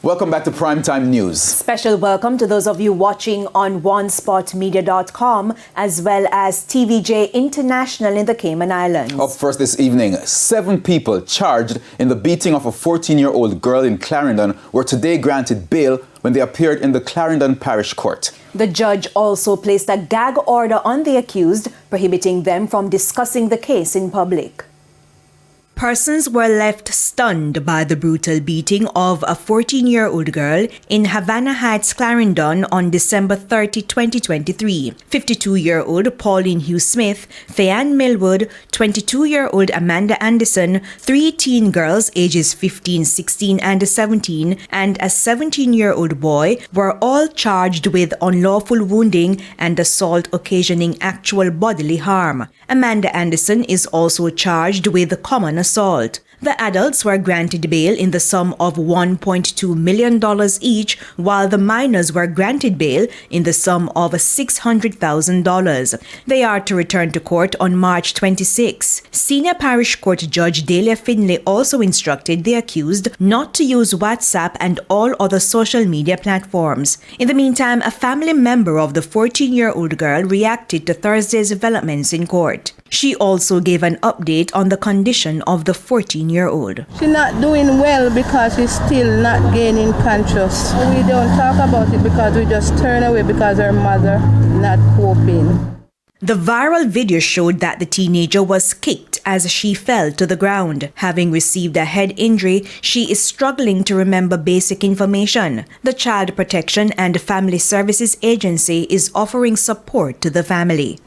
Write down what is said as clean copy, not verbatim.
Welcome back to Primetime News. Special welcome to those of you watching on onespotmedia.com as well as TVJ International in the Cayman Islands. Up first this evening, 7 people charged in the beating of a 14-year-old girl in Clarendon were today granted bail when they appeared in the Clarendon Parish Court. The judge also placed a gag order on the accused, prohibiting them from discussing the case in public. Persons were left stunned by the brutal beating of a 14-year-old girl in Havana Heights, Clarendon on December 30, 2023. 52-year-old Pauline Hugh Smith, Fayanne Millwood, 22-year-old Amanda Anderson, 3 teen girls ages 15, 16, and 17, and a 17-year-old boy were all charged with unlawful wounding and assault occasioning actual bodily harm. Amanda Anderson is also charged with common assault. The adults were granted bail in the sum of $1.2 million each, while the minors were granted bail in the sum of $600,000. They are to return to court on March 26. Senior Parish Court Judge Delia Finlay also instructed the accused not to use WhatsApp and all other social media platforms. In the meantime, a family member of the 14-year-old girl reacted to Thursday's developments in court. She also gave an update on the condition of the 14-year-old. She's not doing well because she's still not gaining conscious. We don't talk about it because we just turn away because her mother not coping. The viral video showed that the teenager was kicked as she fell to the ground. Having received a head injury, she is struggling to remember basic information. The Child Protection and Family Services Agency is offering support to the family.